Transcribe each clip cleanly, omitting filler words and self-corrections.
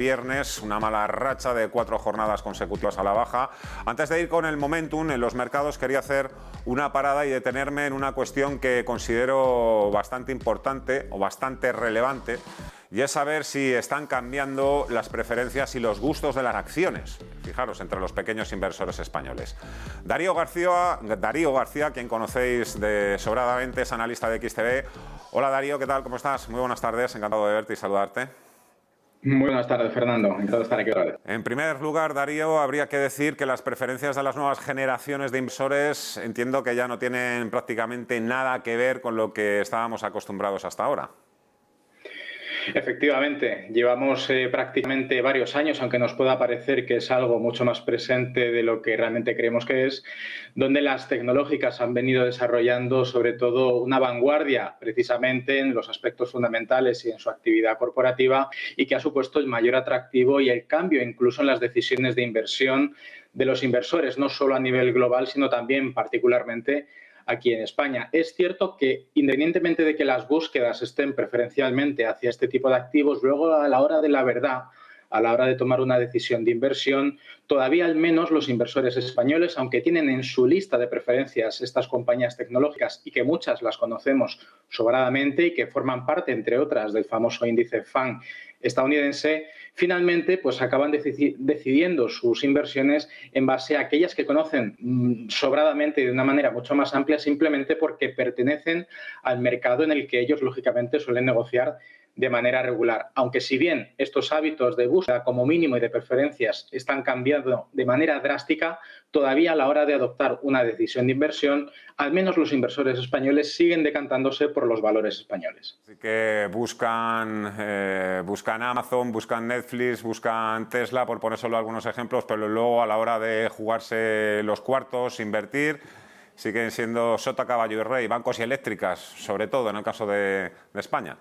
Viernes, una mala racha de 4 jornadas consecutivas a la baja. Antes de ir con el momentum en los mercados, quería hacer una parada y detenerme en una cuestión que considero bastante importante o bastante relevante, y es saber si están cambiando las preferencias y los gustos de las acciones. Fijaros, entre los pequeños inversores españoles. Darío García, quien conocéis sobradamente, es analista de XTB. Hola Darío, ¿qué tal? ¿Cómo estás? Muy buenas tardes, encantado de verte y saludarte. Muy buenas tardes, Fernando. Encantado de estar aquí otra vez. En primer lugar, Darío, habría que decir que las preferencias de las nuevas generaciones de inversores entiendo que ya no tienen prácticamente nada que ver con lo que estábamos acostumbrados hasta ahora. Efectivamente, llevamos prácticamente varios años, aunque nos pueda parecer que es algo mucho más presente de lo que realmente creemos que es, donde las tecnológicas han venido desarrollando sobre todo una vanguardia precisamente en los aspectos fundamentales y en su actividad corporativa, y que ha supuesto el mayor atractivo y el cambio incluso en las decisiones de inversión de los inversores, no solo a nivel global, sino también particularmente aquí en España. Es cierto que, independientemente de que las búsquedas estén preferencialmente hacia este tipo de activos, luego a la hora de la verdad, a la hora de tomar una decisión de inversión, todavía al menos los inversores españoles, aunque tienen en su lista de preferencias estas compañías tecnológicas y que muchas las conocemos sobradamente y que forman parte, entre otras, del famoso índice FANG estadounidense, finalmente pues acaban decidiendo sus inversiones en base a aquellas que conocen sobradamente y de una manera mucho más amplia, simplemente porque pertenecen al mercado en el que ellos lógicamente suelen negociar de manera regular. Aunque si bien estos hábitos de búsqueda como mínimo y de preferencias están cambiando de manera drástica, todavía a la hora de adoptar una decisión de inversión, al menos los inversores españoles siguen decantándose por los valores españoles. Así que buscan Amazon, buscan Netflix, buscan Tesla, por poner solo algunos ejemplos, pero luego a la hora de jugarse los cuartos, invertir, siguen siendo sota, caballo y rey, bancos y eléctricas, sobre todo en el caso de España.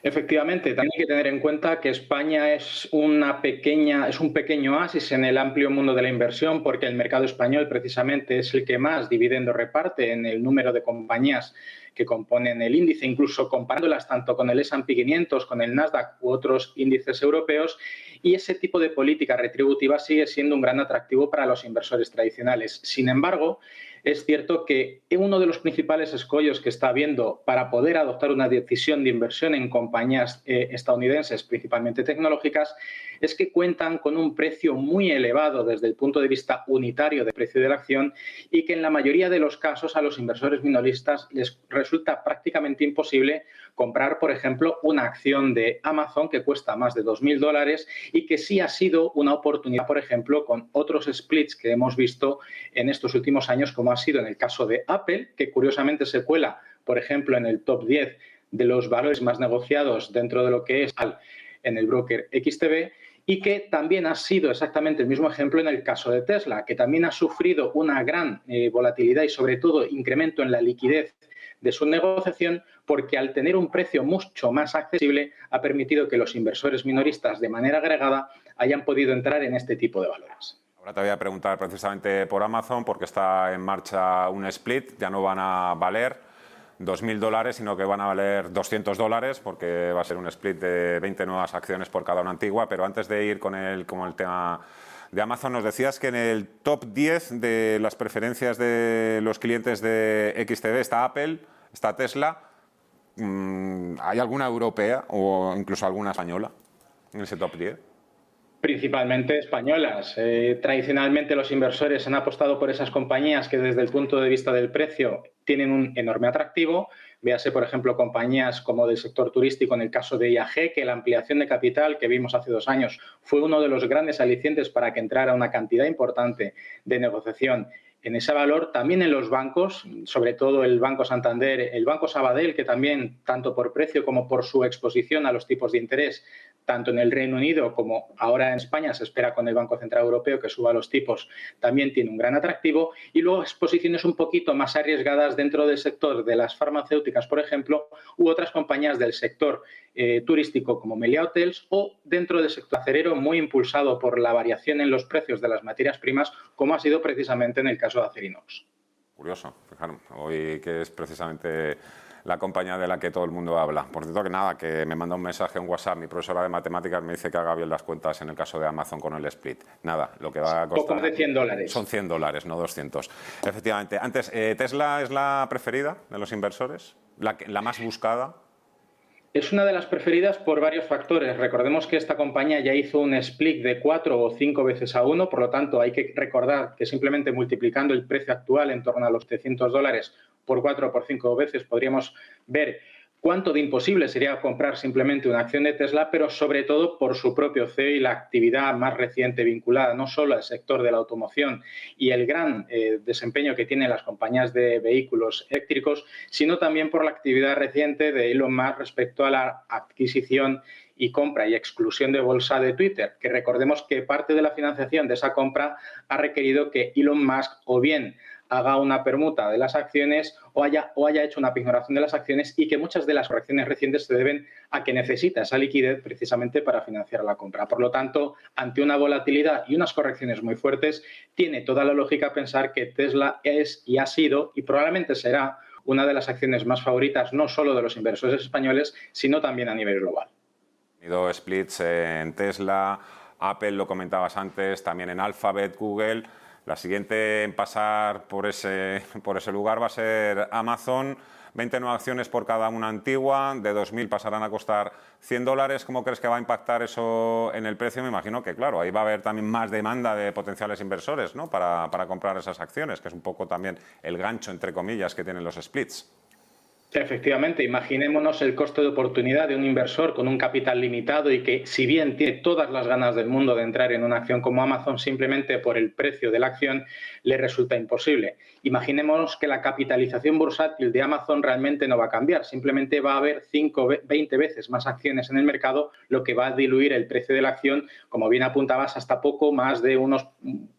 Efectivamente, también hay que tener en cuenta que España es un pequeño oasis en el amplio mundo de la inversión, porque el mercado español precisamente es el que más dividendo reparte en el número de compañías que componen el índice, incluso comparándolas tanto con el S&P 500, con el Nasdaq u otros índices europeos, y ese tipo de política retributiva sigue siendo un gran atractivo para los inversores tradicionales. Sin embargo, es cierto que uno de los principales escollos que está habiendo para poder adoptar una decisión de inversión en compañías estadounidenses, principalmente tecnológicas, es que cuentan con un precio muy elevado desde el punto de vista unitario de precio de la acción, y que en la mayoría de los casos a los inversores minoristas les resulta prácticamente imposible comprar, por ejemplo, una acción de Amazon que cuesta más de $2.000 y que sí ha sido una oportunidad, por ejemplo, con otros splits que hemos visto en estos últimos años, como ha sido en el caso de Apple, que curiosamente se cuela, por ejemplo, en el top 10 de los valores más negociados dentro de lo que es en el broker XTB, y que también ha sido exactamente el mismo ejemplo en el caso de Tesla, que también ha sufrido una gran volatilidad y sobre todo incremento en la liquidez de su negociación, porque al tener un precio mucho más accesible ha permitido que los inversores minoristas de manera agregada hayan podido entrar en este tipo de valores. Ahora te voy a preguntar precisamente por Amazon, porque está en marcha un split, ya no van a valer $2.000, sino que van a valer $200, porque va a ser un split de 20 nuevas acciones por cada una antigua. Pero antes de ir con el tema de Amazon, nos decías que en el top 10 de las preferencias de los clientes de XTB está Apple, está Tesla. ¿Hay alguna europea o incluso alguna española en ese top 10? Principalmente españolas. Tradicionalmente los inversores han apostado por esas compañías que desde el punto de vista del precio tienen un enorme atractivo. Véase, por ejemplo, compañías como del sector turístico, en el caso de IAG, que la ampliación de capital que vimos hace 2 años fue uno de los grandes alicientes para que entrara una cantidad importante de negociación en ese valor. También en los bancos, sobre todo el Banco Santander, el Banco Sabadell, que también, tanto por precio como por su exposición a los tipos de interés, tanto en el Reino Unido como ahora en España se espera con el Banco Central Europeo que suba los tipos, también tiene un gran atractivo. Y luego exposiciones un poquito más arriesgadas dentro del sector de las farmacéuticas, por ejemplo, u otras compañías del sector turístico como Meliá Hotels, o dentro del sector acerero, muy impulsado por la variación en los precios de las materias primas, como ha sido precisamente en el caso de Acerinox. Curioso, fijaros, hoy que es precisamente la compañía de la que todo el mundo habla. Por cierto, que nada, que me manda un mensaje en WhatsApp, mi profesora de matemáticas me dice que haga bien las cuentas en el caso de Amazon con el split. Nada, lo que va a costar... Poco más de $100. Son $100, no 200. Efectivamente. Antes, ¿Tesla es la preferida de los inversores? ¿La más buscada? Es una de las preferidas por varios factores. Recordemos que esta compañía ya hizo un split de 4 o 5 veces a 1, por lo tanto hay que recordar que simplemente multiplicando el precio actual en torno a los $700 por 4 o por 5 veces podríamos ver cuánto de imposible sería comprar simplemente una acción de Tesla, pero sobre todo por su propio CEO y la actividad más reciente vinculada no solo al sector de la automoción y el gran desempeño que tienen las compañías de vehículos eléctricos, sino también por la actividad reciente de Elon Musk respecto a la adquisición y compra y exclusión de bolsa de Twitter, que recordemos que parte de la financiación de esa compra ha requerido que Elon Musk o bien haga una permuta de las acciones o haya hecho una pignoración de las acciones, y que muchas de las correcciones recientes se deben a que necesita esa liquidez precisamente para financiar la compra. Por lo tanto, ante una volatilidad y unas correcciones muy fuertes, tiene toda la lógica pensar que Tesla es y ha sido y probablemente será una de las acciones más favoritas no solo de los inversores españoles, sino también a nivel global. Ha habido splits en Tesla, Apple, lo comentabas antes, también en Alphabet, Google. La siguiente en pasar por ese lugar va a ser Amazon. 20 nuevas acciones por cada una antigua, de 2.000 pasarán a costar $100. ¿Cómo crees que va a impactar eso en el precio? Me imagino que, claro, ahí va a haber también más demanda de potenciales inversores, ¿no?, para comprar esas acciones, que es un poco también el gancho, entre comillas, que tienen los splits. Efectivamente, imaginémonos el coste de oportunidad de un inversor con un capital limitado y que, si bien tiene todas las ganas del mundo de entrar en una acción como Amazon, simplemente por el precio de la acción le resulta imposible. Imaginémonos que la capitalización bursátil de Amazon realmente no va a cambiar, simplemente va a haber 20 veces más acciones en el mercado, lo que va a diluir el precio de la acción, como bien apuntabas, hasta poco más de unos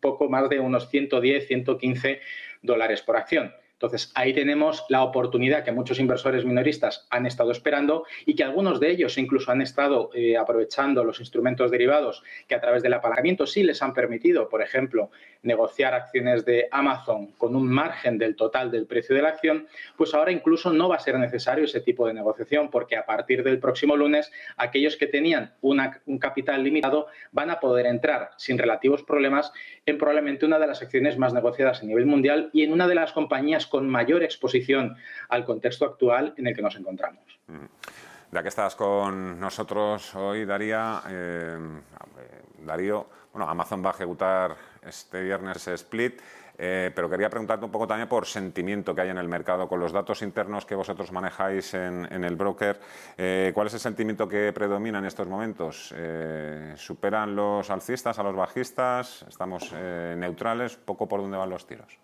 $110, $115 por acción. Entonces, ahí tenemos la oportunidad que muchos inversores minoristas han estado esperando y que algunos de ellos incluso han estado aprovechando los instrumentos derivados que a través del apalancamiento sí les han permitido, por ejemplo, negociar acciones de Amazon con un margen del total del precio de la acción. Pues ahora incluso no va a ser necesario ese tipo de negociación, porque a partir del próximo lunes aquellos que tenían un capital limitado van a poder entrar sin relativos problemas en probablemente una de las acciones más negociadas a nivel mundial y en una de las compañías con mayor exposición al contexto actual en el que nos encontramos. Ya que estás con nosotros hoy, Darío, bueno, Amazon va a ejecutar este viernes split, pero quería preguntarte un poco también por sentimiento que hay en el mercado con los datos internos que vosotros manejáis en el broker. ¿Cuál es el sentimiento que predomina en estos momentos? ¿Superan los alcistas a los bajistas? ¿Estamos neutrales? ¿Un poco por dónde van los tiros?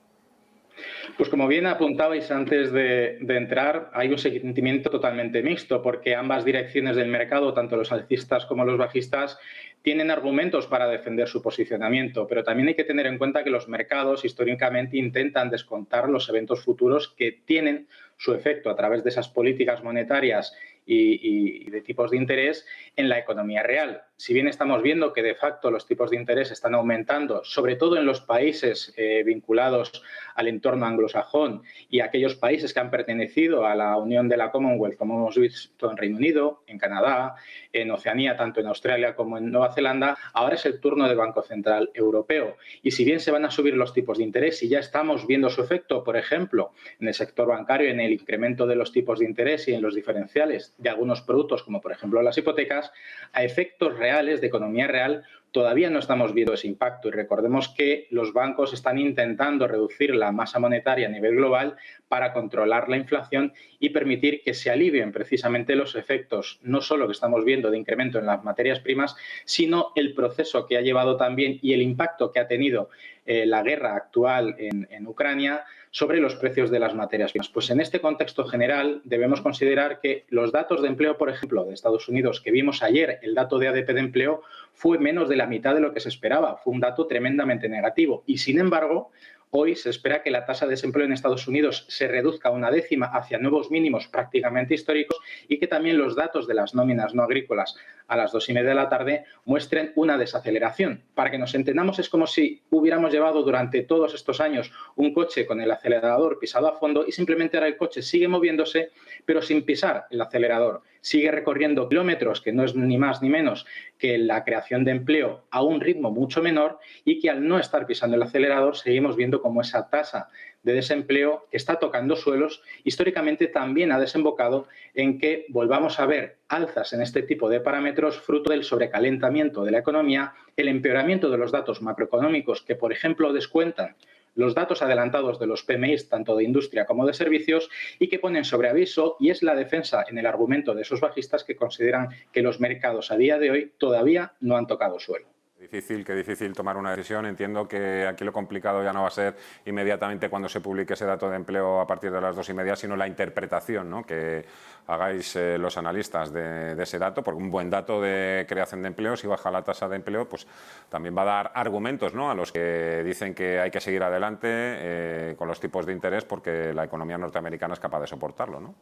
Pues como bien apuntabais antes de entrar, hay un sentimiento totalmente mixto, porque ambas direcciones del mercado, tanto los alcistas como los bajistas, tienen argumentos para defender su posicionamiento, pero también hay que tener en cuenta que los mercados históricamente intentan descontar los eventos futuros que tienen su efecto a través de esas políticas monetarias y de tipos de interés en la economía real. Si bien estamos viendo que de facto los tipos de interés están aumentando, sobre todo en los países vinculados al entorno anglosajón y aquellos países que han pertenecido a la Unión de la Commonwealth, como hemos visto en Reino Unido, en Canadá, en Oceanía, tanto en Australia como en Nueva Zelanda, ahora es el turno del Banco Central Europeo. Y si bien se van a subir los tipos de interés y ya estamos viendo su efecto, por ejemplo, en el sector bancario, en el incremento de los tipos de interés y en los diferenciales de algunos productos, como por ejemplo las hipotecas, a efectos reales de economía real todavía no estamos viendo ese impacto. Y recordemos que los bancos están intentando reducir la masa monetaria a nivel global para controlar la inflación y permitir que se alivien precisamente los efectos, no solo que estamos viendo de incremento en las materias primas, sino el proceso que ha llevado también y el impacto que ha tenido la guerra actual en Ucrania sobre los precios de las materias primas. Pues en este contexto general debemos considerar que los datos de empleo, por ejemplo, de Estados Unidos, que vimos ayer, el dato de ADP de empleo, fue menos de la mitad de lo que se esperaba. Fue un dato tremendamente negativo. Y sin embargo, Hoy se espera que la tasa de desempleo en Estados Unidos se reduzca a una décima hacia nuevos mínimos prácticamente históricos y que también los datos de las nóminas no agrícolas a las 2:30 de la tarde muestren una desaceleración. Para que nos entendamos, es como si hubiéramos llevado durante todos estos años un coche con el acelerador pisado a fondo y simplemente ahora el coche sigue moviéndose, pero sin pisar el acelerador. Sigue recorriendo kilómetros, que no es ni más ni menos que la creación de empleo a un ritmo mucho menor, y que al no estar pisando el acelerador seguimos viendo como esa tasa de desempleo que está tocando suelos históricamente también ha desembocado en que volvamos a ver alzas en este tipo de parámetros fruto del sobrecalentamiento de la economía, el empeoramiento de los datos macroeconómicos que, por ejemplo, descuentan los datos adelantados de los PMIs, tanto de industria como de servicios, y que ponen sobre aviso, y es la defensa en el argumento de esos bajistas que consideran que los mercados a día de hoy todavía no han tocado suelo. Qué difícil tomar una decisión. Entiendo que aquí lo complicado ya no va a ser inmediatamente cuando se publique ese dato de empleo a partir de las 2:30, sino la interpretación, ¿no?, que hagáis los analistas de ese dato, porque un buen dato de creación de empleo, si baja la tasa de empleo, pues también va a dar argumentos, ¿no?, a los que dicen que hay que seguir adelante con los tipos de interés porque la economía norteamericana es capaz de soportarlo, ¿no?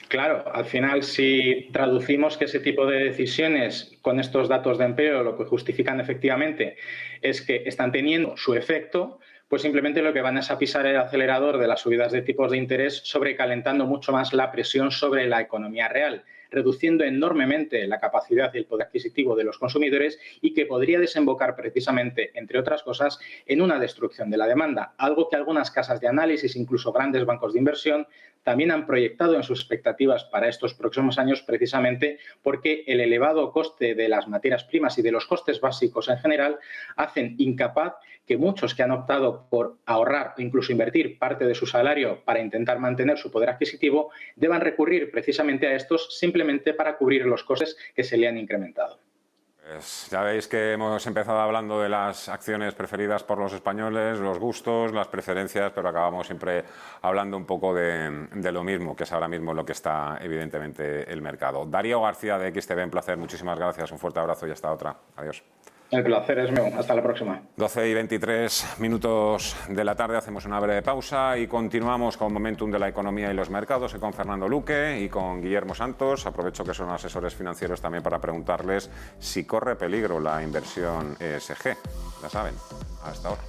Claro, al final, si traducimos que ese tipo de decisiones con estos datos de empleo lo que justifican efectivamente es que están teniendo su efecto, pues simplemente lo que van es a pisar el acelerador de las subidas de tipos de interés, sobrecalentando mucho más la presión sobre la economía real, reduciendo enormemente la capacidad y el poder adquisitivo de los consumidores, y que podría desembocar precisamente, entre otras cosas, en una destrucción de la demanda, algo que algunas casas de análisis, incluso grandes bancos de inversión, también han proyectado en sus expectativas para estos próximos años, precisamente porque el elevado coste de las materias primas y de los costes básicos en general hacen incapaz que muchos que han optado por ahorrar o incluso invertir parte de su salario para intentar mantener su poder adquisitivo deban recurrir precisamente a estos simplemente para cubrir los costes que se le han incrementado. Pues ya veis que hemos empezado hablando de las acciones preferidas por los españoles, los gustos, las preferencias, pero acabamos siempre hablando un poco de lo mismo, que es ahora mismo lo que está evidentemente el mercado. Darío García de XTB, un placer, muchísimas gracias, un fuerte abrazo y hasta otra. Adiós. El placer es mío. Hasta la próxima. 12:23 de la tarde, hacemos una breve pausa y continuamos con Momentum de la economía y los mercados y con Fernando Luque y con Guillermo Santos. Aprovecho que son asesores financieros también para preguntarles si corre peligro la inversión ESG. Ya saben, hasta ahora.